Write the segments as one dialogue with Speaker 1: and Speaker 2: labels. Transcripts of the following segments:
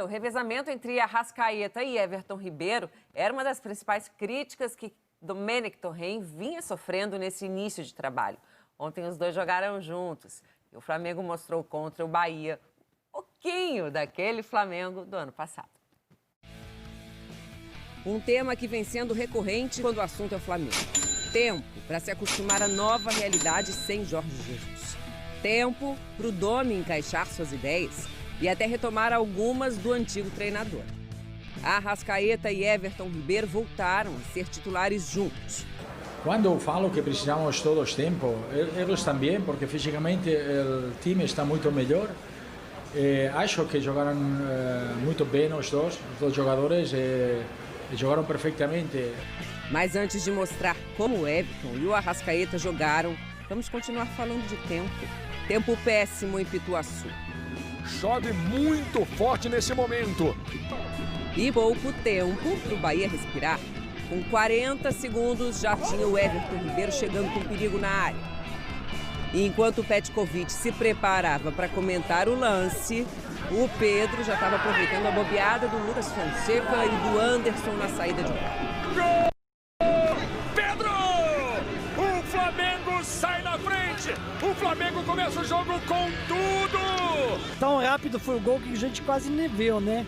Speaker 1: O revezamento entre Arrascaeta e Everton Ribeiro era uma das principais críticas que Domenech Torrent vinha sofrendo nesse início de trabalho. Ontem os dois jogaram juntos e o Flamengo mostrou contra o Bahia um pouquinho daquele Flamengo do ano passado. Um tema que vem sendo recorrente quando o assunto é o Flamengo. Tempo para se acostumar à nova realidade sem Jorge Jesus. Tempo para o Domi encaixar suas ideias e até retomar algumas do antigo treinador. Arrascaeta e Everton Ribeiro voltaram a ser titulares juntos.
Speaker 2: Quando falo que precisamos todos tempo, eles também, porque fisicamente o time está muito melhor. Acho que jogaram muito bem os dois jogadores, jogaram perfeitamente.
Speaker 1: Mas antes de mostrar como o Everton e o Arrascaeta jogaram, vamos continuar falando de tempo. Tempo péssimo em Pituaçu.
Speaker 3: Chove muito forte nesse momento.
Speaker 1: E pouco tempo para o Bahia respirar. Com 40 segundos já tinha o Everton Ribeiro chegando com perigo na área. E enquanto o Petkovic se preparava para comentar o lance, o Pedro já estava aproveitando a bobeada do Lucas Fonseca e do Anderson na saída de bola.
Speaker 3: Gol! Pedro! O Flamengo sai na frente! O Flamengo começa o jogo com tudo!
Speaker 4: Tão rápido foi o gol que a gente quase nem viu, né?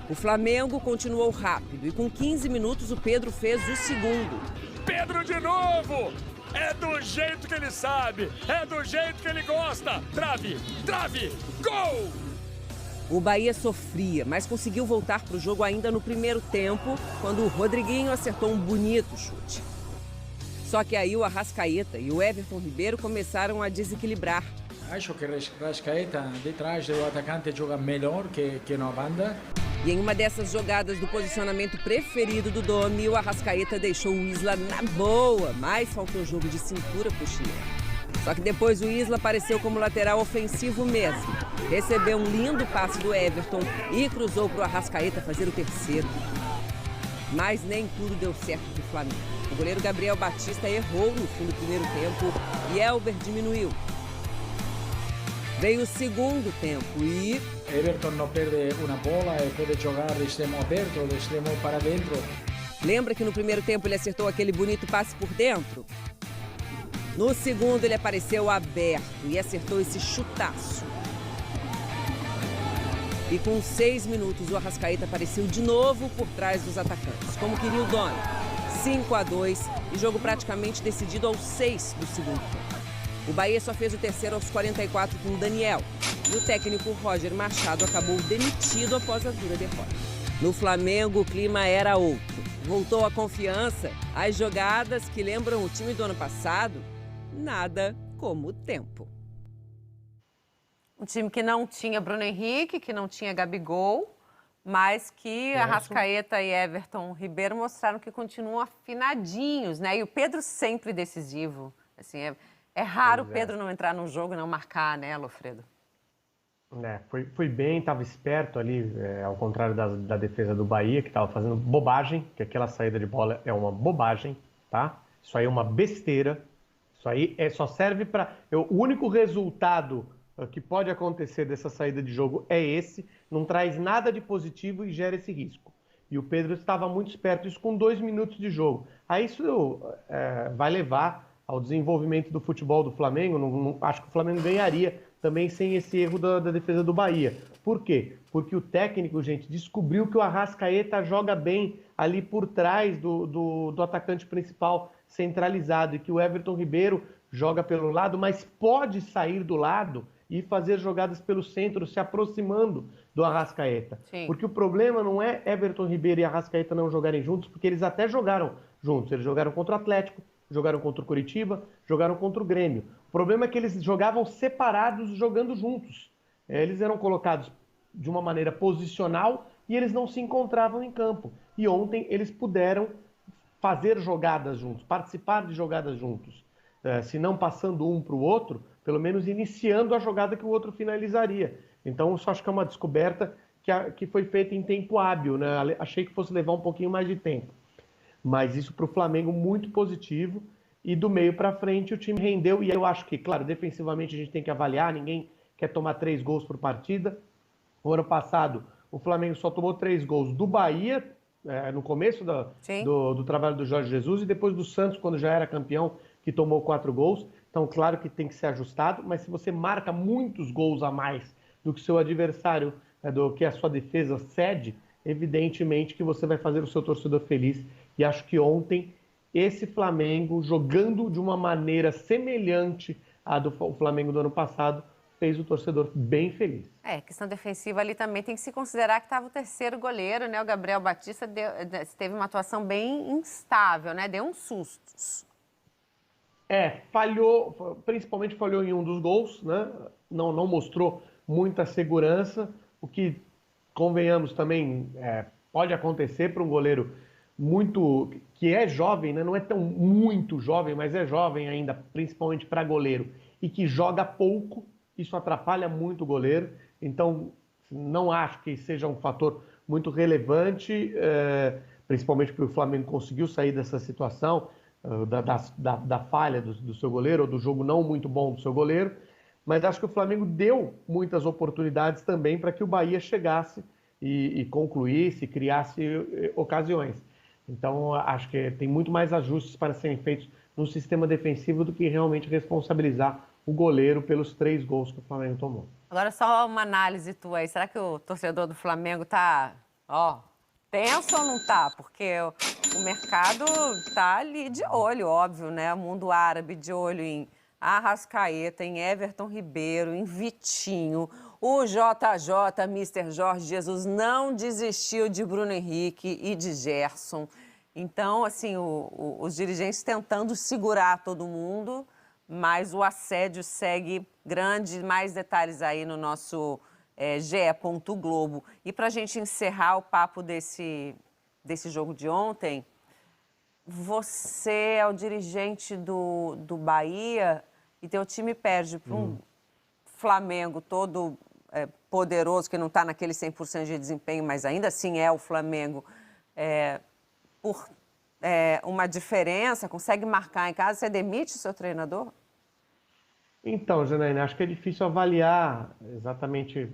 Speaker 1: O Flamengo continuou rápido e com 15 minutos o Pedro fez o segundo.
Speaker 3: Pedro de novo! É do jeito que ele sabe, é do jeito que ele gosta. Trave, trave, gol!
Speaker 1: O Bahia sofria, mas conseguiu voltar para o jogo ainda no primeiro tempo, quando o Rodriguinho acertou um bonito chute. Só que aí o Arrascaeta e o Everton Ribeiro começaram a desequilibrar.
Speaker 2: Acho que o Arrascaeta, de trás do atacante, joga melhor que na banda.
Speaker 1: E em uma dessas jogadas do posicionamento preferido do Domi, o Arrascaeta deixou o Isla na boa, mas faltou jogo de cintura pro chileno. Só que depois o Isla apareceu como lateral ofensivo mesmo. Recebeu um lindo passe do Everton e cruzou pro Arrascaeta fazer o terceiro. Mas nem tudo deu certo pro Flamengo. O goleiro Gabriel Batista errou no fim do primeiro tempo e Elber diminuiu. Veio o segundo tempo e
Speaker 2: Everton não perde uma bola e pode jogar de extremo aberto, de extremo para dentro.
Speaker 1: Lembra que no primeiro tempo ele acertou aquele bonito passe por dentro? No segundo ele apareceu aberto e acertou esse chutaço. E com 6 minutos o Arrascaeta apareceu de novo por trás dos atacantes, como queria o Domi. 5-2 e jogo praticamente decidido aos 6 do segundo tempo. O Bahia só fez o terceiro aos 44 com o Daniel. E o técnico Roger Machado acabou demitido após a dura derrota. No Flamengo, o clima era outro. Voltou a confiança, as jogadas que lembram o time do ano passado, nada como o tempo.
Speaker 5: Um time que não tinha Bruno Henrique, que não tinha Gabigol, mas que Arrascaeta e Everton Ribeiro mostraram que continuam afinadinhos, né? E o Pedro sempre decisivo. Assim, é raro o Pedro não entrar no jogo e não marcar, né, Lofredo?
Speaker 6: Foi bem, estava esperto ali, ao contrário da defesa do Bahia, que estava fazendo bobagem, que aquela saída de bola é uma bobagem, tá? Isso aí é uma besteira, isso aí só serve para... O único resultado que pode acontecer dessa saída de jogo é esse, não traz nada de positivo e gera esse risco. E o Pedro estava muito esperto, isso com 2 minutos de jogo. Aí isso vai levar ao desenvolvimento do futebol do Flamengo. Acho que o Flamengo ganharia também sem esse erro da defesa do Bahia. Por quê? Porque o técnico, gente, descobriu que o Arrascaeta joga bem ali por trás do atacante principal centralizado e que o Everton Ribeiro joga pelo lado, mas pode sair do lado e fazer jogadas pelo centro, se aproximando do Arrascaeta.
Speaker 5: Sim.
Speaker 6: Porque o problema não é Everton Ribeiro e Arrascaeta não jogarem juntos, porque eles até jogaram juntos. Eles jogaram contra o Atlético, jogaram contra o Coritiba, jogaram contra o Grêmio. O problema é que eles jogavam separados, jogando juntos. Eles eram colocados de uma maneira posicional e eles não se encontravam em campo. E ontem eles puderam fazer jogadas juntos, participar de jogadas juntos. Se não passando um para o outro, pelo menos iniciando a jogada que o outro finalizaria. Então, isso acho que é uma descoberta que foi feita em tempo hábil, né? Achei que fosse levar um pouquinho mais de tempo. Mas isso para o Flamengo muito positivo. E do meio para frente o time rendeu. E eu acho que, claro, defensivamente a gente tem que avaliar. Ninguém quer tomar 3 gols por partida. O ano passado o Flamengo só tomou 3 gols do Bahia, no começo do trabalho do Jorge Jesus, e depois do Santos, quando já era campeão, que tomou 4 gols. Então, claro que tem que ser ajustado, mas se você marca muitos gols a mais do que seu adversário, do que a sua defesa cede, evidentemente que você vai fazer o seu torcedor feliz. E acho que ontem esse Flamengo, jogando de uma maneira semelhante à do Flamengo do ano passado, fez o torcedor bem feliz.
Speaker 5: Questão defensiva ali também tem que se considerar que estava o terceiro goleiro, né? O Gabriel Batista teve uma atuação bem instável, né? Deu uns sustos.
Speaker 6: Falhou, principalmente falhou em um dos gols, né? Não mostrou muita segurança, o que, convenhamos também, pode acontecer para um goleiro que é jovem, né? Não é tão muito jovem, mas é jovem ainda, principalmente para goleiro, e que joga pouco. Isso atrapalha muito o goleiro, então não acho que seja um fator muito relevante, principalmente porque o Flamengo conseguiu sair dessa situação, da falha do seu goleiro, ou do jogo não muito bom do seu goleiro, mas acho que o Flamengo deu muitas oportunidades também para que o Bahia chegasse e concluísse, criasse ocasiões. Então acho que tem muito mais ajustes para serem feitos no sistema defensivo do que realmente responsabilizar o goleiro pelos 3 gols que o Flamengo tomou.
Speaker 5: Agora só uma análise tua aí. Será que o torcedor do Flamengo tá, tenso ou não tá? Porque o mercado tá ali de olho, óbvio, né? O mundo árabe de olho em Arrascaeta, em Everton Ribeiro, em Vitinho. O JJ, Mr. Jorge Jesus, não desistiu de Bruno Henrique e de Gerson. Então, assim, os dirigentes tentando segurar todo mundo, mas o assédio segue grande. Mais detalhes aí no nosso ge.globo. E para a gente encerrar o papo desse jogo de ontem, você é o dirigente do Bahia e teu time perde para um Flamengo todo poderoso, que não está naquele 100% de desempenho, mas ainda assim é o Flamengo, por uma diferença, consegue marcar em casa. Você demite o seu treinador?
Speaker 6: Então, Janaína, acho que é difícil avaliar exatamente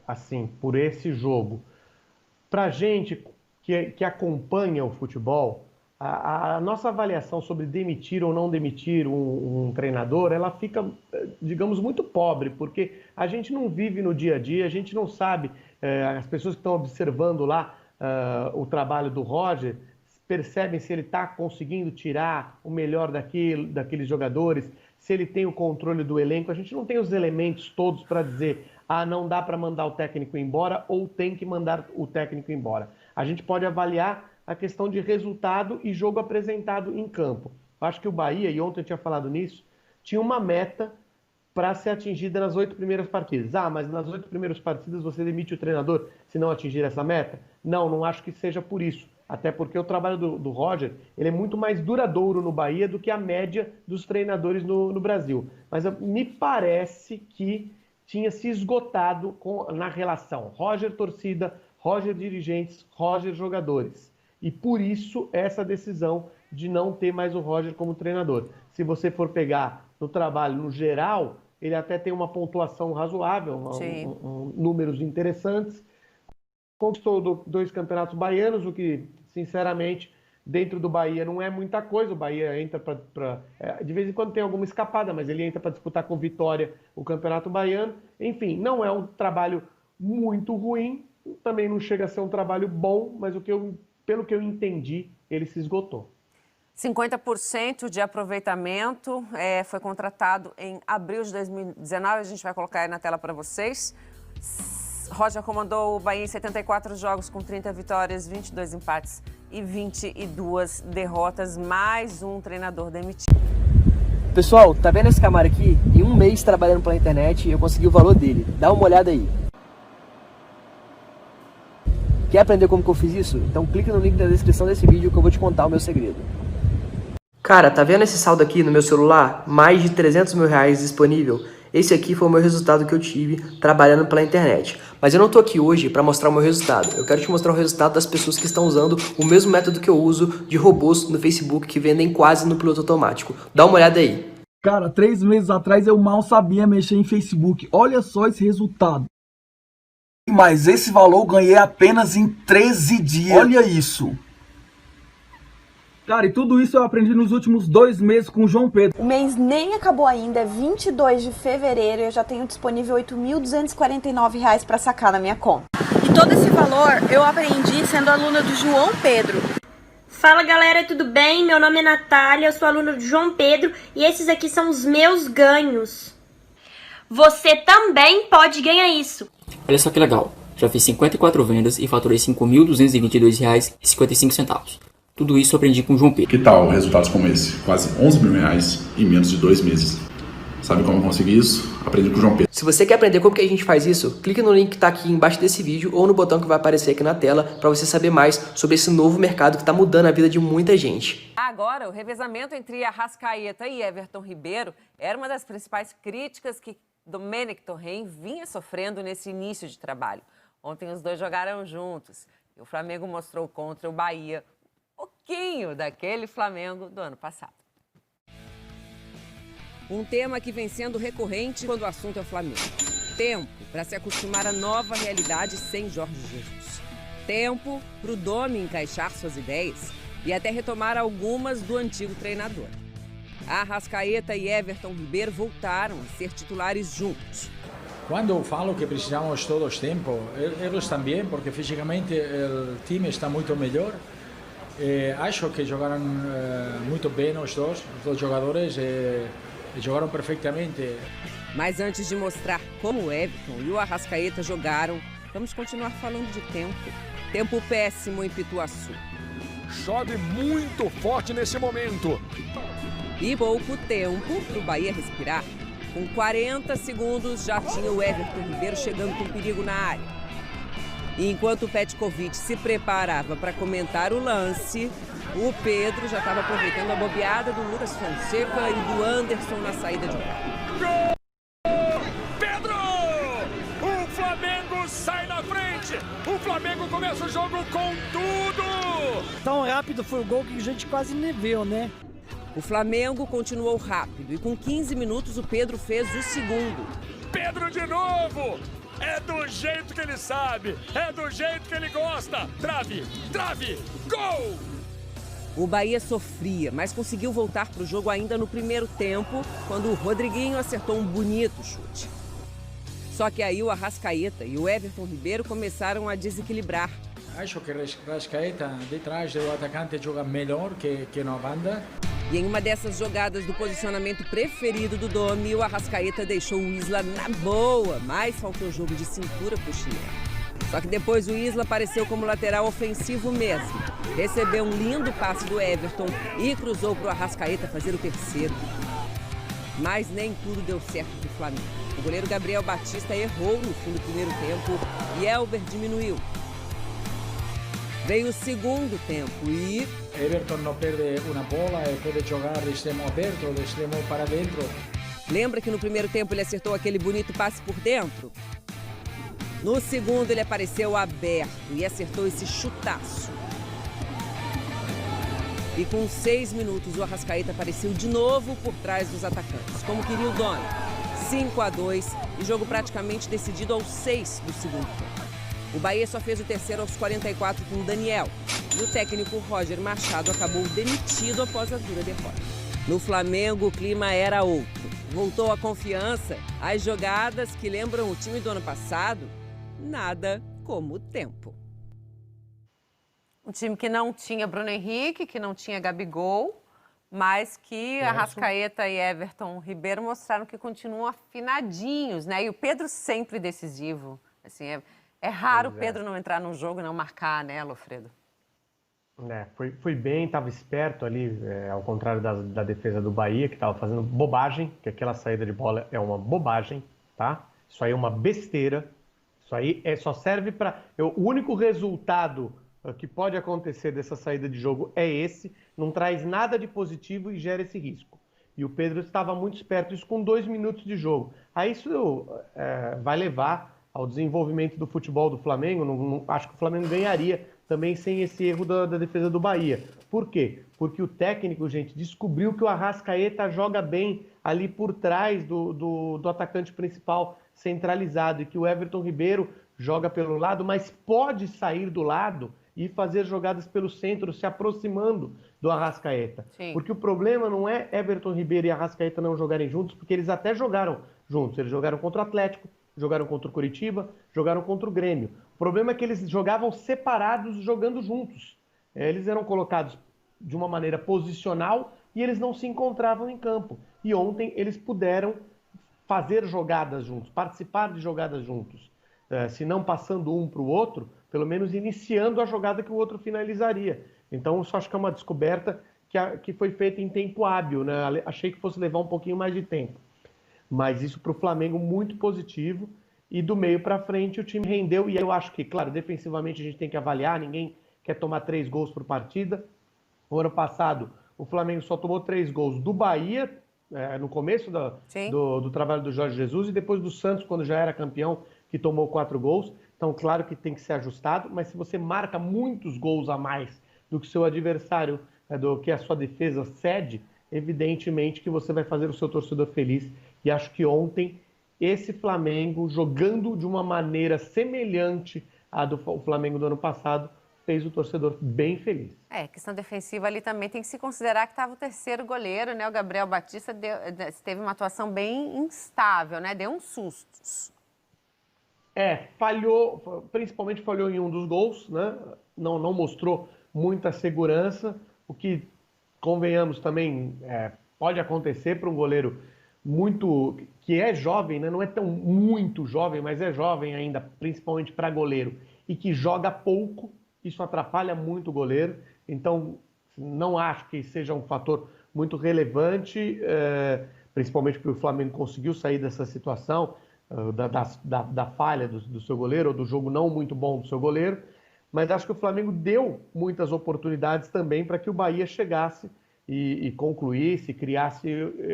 Speaker 6: assim, por esse jogo. Para a gente que acompanha o futebol, a nossa avaliação sobre demitir ou não demitir um treinador, ela fica, digamos, muito pobre, porque a gente não vive no dia a dia, a gente não sabe, as pessoas que estão observando lá o trabalho do Roger, percebem se ele está conseguindo tirar o melhor daqueles jogadores, se ele tem o controle do elenco. A gente não tem os elementos todos para dizer, não dá para mandar o técnico embora ou tem que mandar o técnico embora. A gente pode avaliar a questão de resultado e jogo apresentado em campo. Acho que o Bahia, e ontem eu tinha falado nisso, tinha uma meta para ser atingida nas 8 primeiras partidas. Mas nas 8 primeiras partidas você demite o treinador se não atingir essa meta? Não acho que seja por isso. Até porque o trabalho do Roger, ele é muito mais duradouro no Bahia do que a média dos treinadores no Brasil. Mas me parece que tinha se esgotado na relação Roger-torcida, Roger-dirigentes, Roger-jogadores. E por isso essa decisão de não ter mais o Roger como treinador. Se você for pegar no trabalho no geral, ele até tem uma pontuação razoável, números interessantes. Conquistou 2 campeonatos baianos, o que, sinceramente, dentro do Bahia não é muita coisa. O Bahia entra de vez em quando tem alguma escapada, mas ele entra para disputar com Vitória o campeonato baiano. Enfim, não é um trabalho muito ruim, também não chega a ser um trabalho bom, mas pelo que eu entendi, ele se esgotou.
Speaker 5: 50% de aproveitamento, foi contratado em abril de 2019, a gente vai colocar aí na tela para vocês. Roger comandou o Bahia em 74 jogos com 30 vitórias, 22 empates e 22 derrotas. Mais um treinador demitido.
Speaker 7: Pessoal, tá vendo esse camarada aqui? Em um mês trabalhando pela internet, eu consegui o valor dele. Dá uma olhada aí. Quer aprender como que eu fiz isso? Então clica no link na descrição desse vídeo que eu vou te contar o meu segredo. Cara, tá vendo esse saldo aqui no meu celular? Mais de 300 mil reais disponível. Esse aqui foi o meu resultado que eu tive trabalhando pela internet. Mas eu não tô aqui hoje para mostrar o meu resultado. Eu quero te mostrar o resultado das pessoas que estão usando o mesmo método que eu uso de robôs no Facebook que vendem quase no piloto automático. Dá uma olhada aí.
Speaker 8: Cara, 3 meses atrás eu mal sabia mexer em Facebook. Olha só esse resultado. Mas esse valor eu ganhei apenas em 13 dias. Olha isso. Cara, e tudo isso eu aprendi nos últimos 2 meses com o João Pedro.
Speaker 9: O mês nem acabou ainda, é 22 de fevereiro e eu já tenho disponível R$ 8.249 para sacar na minha conta. E todo esse valor eu aprendi sendo aluna do João Pedro.
Speaker 10: Fala galera, tudo bem? Meu nome é Natália, eu sou aluna do João Pedro e esses aqui são os meus ganhos. Você também pode ganhar isso.
Speaker 11: Olha só que legal, já fiz 54 vendas e faturei R$ 5.222,55. Tudo isso eu aprendi com o João Pedro.
Speaker 12: Que tal resultados como esse? Quase R$11 mil em menos de 2 meses. Sabe como eu consegui isso? Aprendi com o João Pedro.
Speaker 7: Se você quer aprender como que a gente faz isso, clique no link que está aqui embaixo desse vídeo ou no botão que vai aparecer aqui na tela para você saber mais sobre esse novo mercado que está mudando a vida de muita gente.
Speaker 1: Agora, o revezamento entre Arrascaeta e Everton Ribeiro era uma das principais críticas que Domenech Torren vinha sofrendo nesse início de trabalho. Ontem os dois jogaram juntos e o Flamengo mostrou contra o Bahia pouquinho daquele Flamengo do ano passado. Um tema que vem sendo recorrente quando o assunto é o Flamengo. Tempo para se acostumar à nova realidade sem Jorge Jesus. Tempo para o Domi encaixar suas ideias e até retomar algumas do antigo treinador. Arrascaeta e Everton Ribeiro voltaram a ser titulares juntos.
Speaker 2: Quando falo que precisamos todos tempo, eles também, porque fisicamente o time está muito melhor. Acho que jogaram muito bem os dois jogadores, jogaram perfeitamente.
Speaker 1: Mas antes de mostrar como o Everton e o Arrascaeta jogaram, vamos continuar falando de tempo. Tempo péssimo em Pituaçu.
Speaker 3: Chove muito forte nesse momento.
Speaker 1: E pouco tempo para o Bahia respirar. Com 40 segundos já tinha o Everton Ribeiro chegando com perigo na área. E enquanto o Petkovic se preparava para comentar o lance, o Pedro já estava aproveitando a bobeada do Lucas Fonseca e do Anderson na saída de bola.
Speaker 3: Gol! Pedro! O Flamengo sai na frente! O Flamengo começa o jogo com tudo!
Speaker 4: Tão rápido foi o gol que a gente quase nem viu, né?
Speaker 1: O Flamengo continuou rápido e com 15 minutos o Pedro fez o segundo.
Speaker 3: Pedro de novo! É do jeito que ele sabe, é do jeito que ele gosta. Trave, trave, gol!
Speaker 1: O Bahia sofria, mas conseguiu voltar para o jogo ainda no primeiro tempo, quando o Rodriguinho acertou um bonito chute. Só que aí o Arrascaeta e o Everton Ribeiro começaram a desequilibrar.
Speaker 2: Acho que o Arrascaeta, de trás do atacante, joga melhor que na banda.
Speaker 1: E em uma dessas jogadas do posicionamento preferido do Domi, o Arrascaeta deixou o Isla na boa, mas faltou jogo de cintura pro chileno. Só que depois o Isla apareceu como lateral ofensivo mesmo. Recebeu um lindo passe do Everton e cruzou pro Arrascaeta fazer o terceiro. Mas nem tudo deu certo pro Flamengo. O goleiro Gabriel Batista errou no fim do primeiro tempo e Elber diminuiu. Veio o segundo tempo e
Speaker 2: Everton não perde uma bola e pode jogar de extremo aberto, de extremo para dentro.
Speaker 1: Lembra que no primeiro tempo ele acertou aquele bonito passe por dentro? No segundo ele apareceu aberto e acertou esse chutaço. E com 6 minutos o Arrascaeta apareceu de novo por trás dos atacantes, como queria o Domi. 5-2 e jogo praticamente decidido aos 6 do segundo tempo. O Bahia só fez o terceiro aos 44 com o Daniel. E o técnico Roger Machado acabou demitido após a dura derrota. No Flamengo, o clima era outro. Voltou a confiança, as jogadas que lembram o time do ano passado, nada como o tempo.
Speaker 5: Um time que não tinha Bruno Henrique, que não tinha Gabigol, mas que Arrascaeta e Everton Ribeiro mostraram que continuam afinadinhos, né? E o Pedro sempre decisivo. Assim, é raro o Pedro não entrar no jogo e não marcar, né, Lofredo?
Speaker 6: Foi bem, estava esperto ali, ao contrário da defesa do Bahia, que estava fazendo bobagem, que aquela saída de bola é uma bobagem, tá? Isso aí é uma besteira, isso aí só serve para... O único resultado que pode acontecer dessa saída de jogo é esse, não traz nada de positivo e gera esse risco. E o Pedro estava muito esperto, isso com 2 minutos de jogo. Aí isso vai levar ao desenvolvimento do futebol do Flamengo. Acho que o Flamengo ganharia também sem esse erro da defesa do Bahia. Por quê? Porque o técnico, gente, descobriu que o Arrascaeta joga bem ali por trás do atacante principal centralizado e que o Everton Ribeiro joga pelo lado, mas pode sair do lado e fazer jogadas pelo centro, se aproximando do Arrascaeta.
Speaker 5: Sim.
Speaker 6: Porque o problema não é Everton Ribeiro e Arrascaeta não jogarem juntos, porque eles até jogaram juntos. Eles jogaram contra o Atlético, jogaram contra o Coritiba, jogaram contra o Grêmio. O problema é que eles jogavam separados, jogando juntos. Eles eram colocados de uma maneira posicional e eles não se encontravam em campo. E ontem eles puderam fazer jogadas juntos, participar de jogadas juntos. Se não passando um para o outro, pelo menos iniciando a jogada que o outro finalizaria. Então, isso acho que é uma descoberta que foi feita em tempo hábil, né? Achei que fosse levar um pouquinho mais de tempo. Mas isso para o Flamengo muito positivo. E do meio para frente o time rendeu. E eu acho que, claro, defensivamente a gente tem que avaliar. Ninguém quer tomar 3 gols por partida. O ano passado o Flamengo só tomou 3 gols do Bahia, no começo do trabalho do Jorge Jesus, e depois do Santos, quando já era campeão, que tomou 4 gols. Então, claro que tem que ser ajustado, mas se você marca muitos gols a mais do que seu adversário, do que a sua defesa cede, evidentemente que você vai fazer o seu torcedor feliz. E acho que ontem esse Flamengo, jogando de uma maneira semelhante à do Flamengo do ano passado, fez o torcedor bem feliz.
Speaker 5: Questão defensiva ali também tem que se considerar que estava o terceiro goleiro, né? O Gabriel Batista teve uma atuação bem instável, né? Deu uns sustos.
Speaker 6: Falhou, principalmente falhou em um dos gols, né? Não mostrou muita segurança, o que, convenhamos também, pode acontecer para um goleiro que é jovem, né? Não é tão muito jovem, mas é jovem ainda, principalmente para goleiro, e que joga pouco. Isso atrapalha muito o goleiro, então não acho que seja um fator muito relevante, principalmente porque o Flamengo conseguiu sair dessa situação, da falha do seu goleiro, ou do jogo não muito bom do seu goleiro, mas acho que o Flamengo deu muitas oportunidades também para que o Bahia chegasse e concluísse, criasse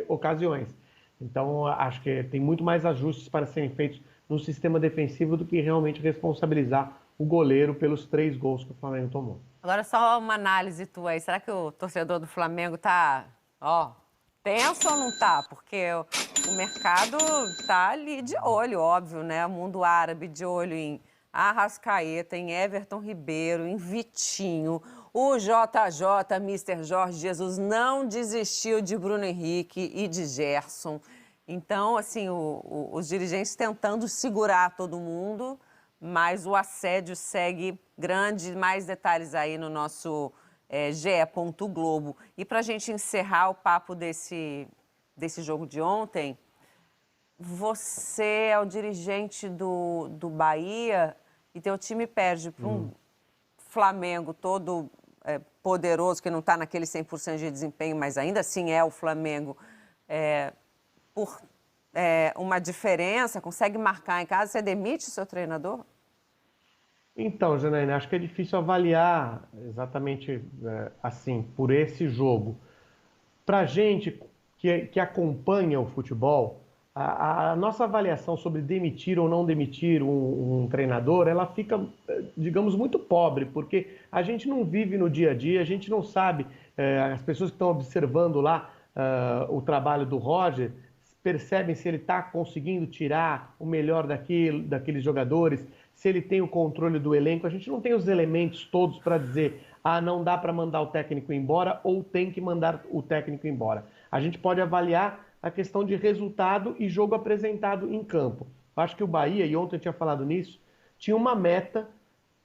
Speaker 6: ocasiões. Então acho que tem muito mais ajustes para serem feitos no sistema defensivo do que realmente responsabilizar o goleiro pelos 3 gols que o Flamengo tomou.
Speaker 5: Agora só uma análise tua aí. Será que o torcedor do Flamengo tá, tenso ou não tá? Porque o mercado tá ali de olho, óbvio, né? O mundo árabe de olho em Arrascaeta, em Everton Ribeiro, em Vitinho. O JJ, Mr. Jorge Jesus, não desistiu de Bruno Henrique e de Gerson. Então, assim, os dirigentes tentando segurar todo mundo, mas o assédio segue grande. Mais detalhes aí no nosso ge.globo. E para a gente encerrar o papo desse jogo de ontem, você é o dirigente do Bahia e teu time perde para um Flamengo todo poderoso, que não está naquele 100% de desempenho, mas ainda assim é o Flamengo, por uma diferença, consegue marcar em casa. Você demite o seu treinador?
Speaker 6: Então, Janaína, acho que é difícil avaliar exatamente assim, por esse jogo. Para a gente que acompanha o futebol, a nossa avaliação sobre demitir ou não demitir um treinador, ela fica, digamos, muito pobre, porque a gente não vive no dia a dia, a gente não sabe, as pessoas que estão observando lá o trabalho do Roger, percebem se ele está conseguindo tirar o melhor daqueles jogadores, se ele tem o controle do elenco. A gente não tem os elementos todos para dizer, não dá para mandar o técnico embora ou tem que mandar o técnico embora. A gente pode avaliar a questão de resultado e jogo apresentado em campo. Eu acho que o Bahia, e ontem eu tinha falado nisso, tinha uma meta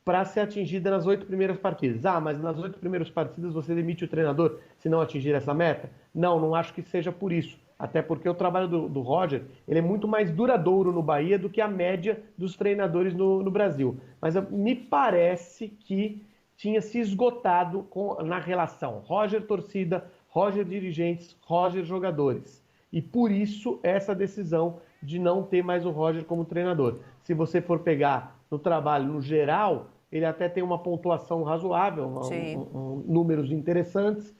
Speaker 6: para ser atingida nas 8 primeiras partidas. Mas nas 8 primeiras partidas você demite o treinador se não atingir essa meta? Não acho que seja por isso. Até porque o trabalho do Roger, ele é muito mais duradouro no Bahia do que a média dos treinadores no Brasil. Mas me parece que tinha se esgotado na relação Roger-torcida, Roger-dirigentes, Roger-jogadores. E por isso essa decisão de não ter mais o Roger como treinador. Se você for pegar no trabalho no geral, ele até tem uma pontuação razoável, números interessantes.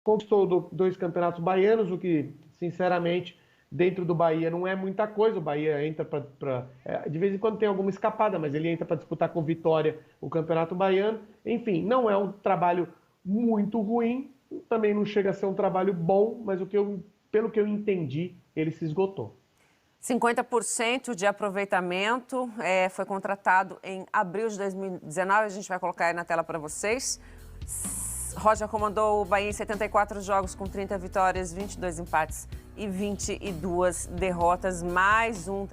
Speaker 6: Conquistou 2 campeonatos baianos, o que, sinceramente, dentro do Bahia não é muita coisa. O Bahia entra de vez em quando tem alguma escapada, mas ele entra para disputar com Vitória o campeonato baiano. Enfim, não é um trabalho muito ruim, também não chega a ser um trabalho bom, mas pelo que eu entendi, ele se esgotou.
Speaker 5: 50% de aproveitamento, foi contratado em abril de 2019, a gente vai colocar aí na tela para vocês. Roger comandou o Bahia em 74 jogos com 30 vitórias, 22 empates e 22 derrotas, mais um